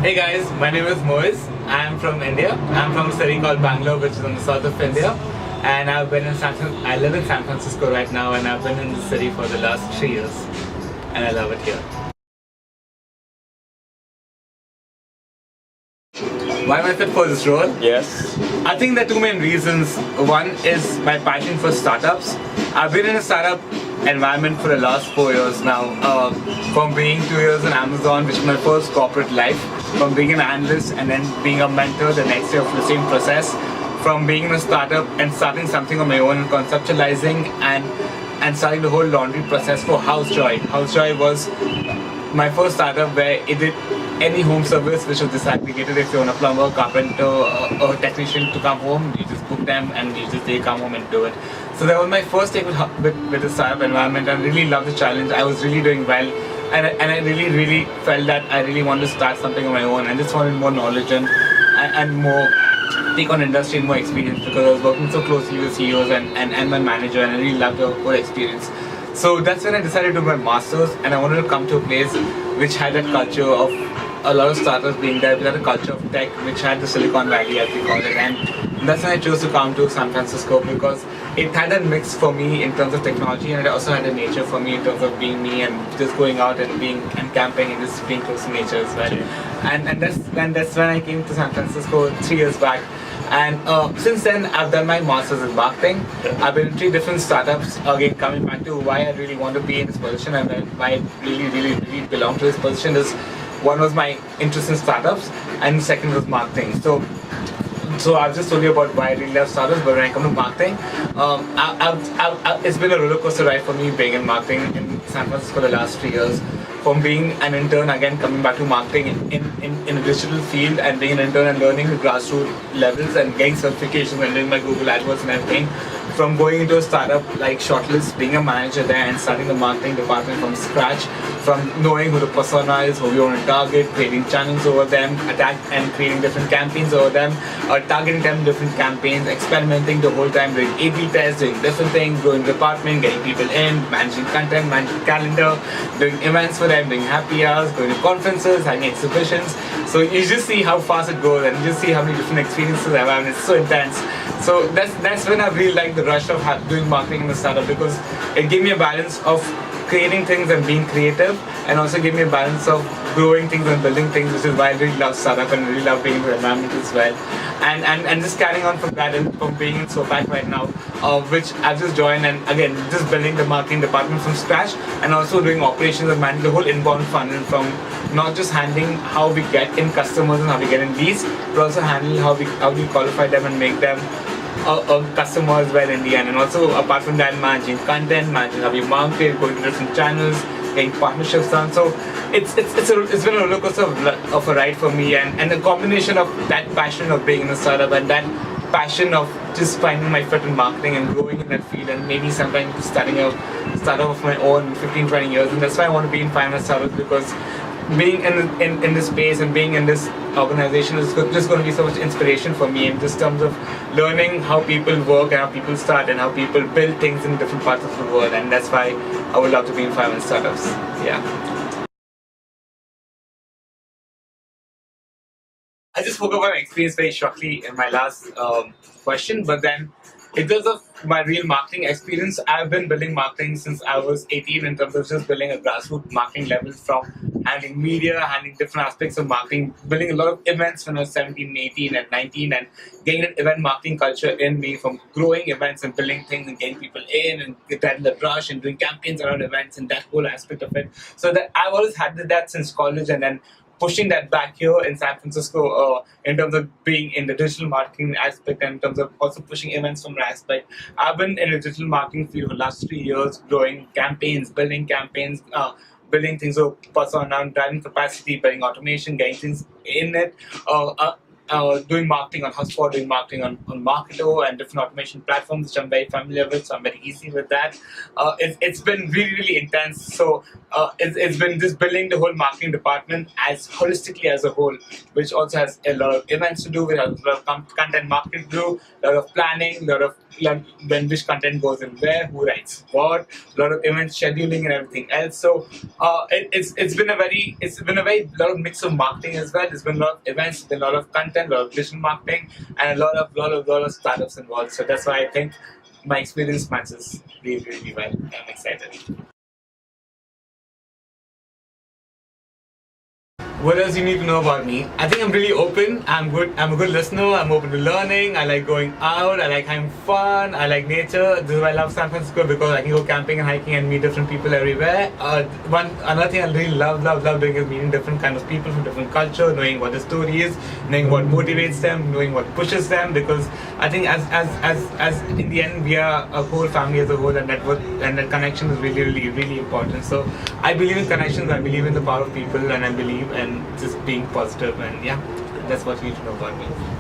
Hey guys, my name is Moiz. I'm from India. I'm from a city called Bangalore, which is in the south of India. And I live in San Francisco right now, and I've been in the city for the last 3 years. And I love it here. Why am I fit for this role? Yes. I think there are two main reasons. One is my passion for startups. I've been in a startup environment for the last 4 years now. From being 2 years in Amazon, which is my first corporate life, from being an analyst and then being a mentor the next year of the same process, from being in a startup and starting something on my own and conceptualizing and starting the whole laundry process for House Joy. House Joy was my first startup where it did any home service which was disaggregated. If you're a plumber, carpenter, or technician to come home, you just book them and they come home and do it. So that was my first take with the startup environment. I really loved the challenge. I was really doing well, and I really felt that I really wanted to start something on my own and just wanted more knowledge and more take on industry and more experience, because I was working so closely with CEOs and my manager, and I really loved the whole experience. So that's when I decided to do my masters, and I wanted to come to a place which had that culture of a lot of startups being there, which had a culture of tech, which had the Silicon Valley as we call it, and that's when I chose to come to San Francisco, because it had a mix for me in terms of technology, and it also had a nature for me in terms of being me and just going out and being and camping and just being close to nature as well. And that's when I came to San Francisco 3 years back. And since then, I've done my master's in marketing. I've been in 3 different startups. Again, coming back to why I really want to be in this position and why I really belong to this position is, one was my interest in startups, and the second was marketing. So I've just told you about why I really love startups, but when I come to marketing, it's been a roller coaster ride for me being in marketing in San Francisco the last 3 years. From being an intern, again coming back to marketing in a digital field, and being an intern and learning the grassroots levels and getting certifications and doing my Google AdWords and everything. From going into a startup like Shortlist, being a manager there and starting the marketing department from scratch, from knowing who the persona is, who we want to target, creating channels over them, and creating different campaigns over them, targeting them different campaigns, experimenting the whole time, doing A/B tests, doing different things, growing department, getting people in, managing content, managing calendar, doing events for them, doing happy hours, going to conferences, having exhibitions. So you just see how fast it goes, and you just see how many different experiences I have, and it's so intense. So that's when I really like the rush of doing marketing in the startup, because it gave me a balance of creating things and being creative, and also gave me a balance of growing things and building things, which is why I really love startup and really love being in the environment as well. And just carrying on from that, and from being in SOPAC right now, which I've just joined, and again just building the marketing department from scratch, and also doing operations and managing the whole inbound funnel, from not just handling how we get in customers and how we get in leads, but also handling how we qualify them and make them a customer as well in the end. And also, apart from that, managing content, managing how we market, going to different channels, getting partnerships done. So it's been a roller coaster of a ride for me, and the combination of that passion of being in a startup and that passion of just finding my fit in marketing and growing in that field, and maybe sometimes starting a startup of my own 15-20 years. And that's why I want to be in finance startups, because being in this space and being in this organization is just going to be so much inspiration for me, in just terms of learning how people work and how people start and how people build things in different parts of the world. And that's why I would love to be in finance startups. Yeah. I just spoke about my experience very shortly in my last question, but then in terms of my real marketing experience, I've been building marketing since I was 18, in terms of just building a grassroots marketing level, from handling media, handling different aspects of marketing, building a lot of events when I was 17, 18 and 19, and getting an event marketing culture in me, from growing events and building things and getting people in and getting the rush and doing campaigns around events and that whole aspect of it. So that I've always had that since college, and then pushing that back here in San Francisco, in terms of being in the digital marketing aspect, and in terms of also pushing events from that aspect. I've been in the digital marketing field for the last 3 years, growing campaigns, building things of persona, driving capacity, building automation, getting things in it, doing marketing on HubSpot, doing marketing on Marketo and different automation platforms, which I'm very familiar with, so I'm very easy with that. It's been really intense. So it's been just building the whole marketing department as holistically as a whole, which also has a lot of events to do, with a lot of content marketing to do, a lot of planning, a lot of when which content goes in where, who writes what, a lot of event scheduling and everything else. So it's been a very lot of mix of marketing as well. There's been a lot of events, been a lot of content, a lot of digital marketing, and a lot of startups involved. So that's why I think my experience matches really well. I'm excited. What else you need to know about me? I think I'm really open. I'm good. I'm a good listener. I'm open to learning. I like going out. I like having fun. I like nature. This is why I love San Francisco, because I can go camping and hiking and meet different people everywhere. Another thing I really love doing is meeting different kind of people from different culture, knowing what the story is, knowing what motivates them, knowing what pushes them. Because I think as in the end we are a whole family as a whole, and that connection is really important. So I believe in connections. I believe in the power of people, and I believe in just being positive, and yeah, that's what you need to know about me.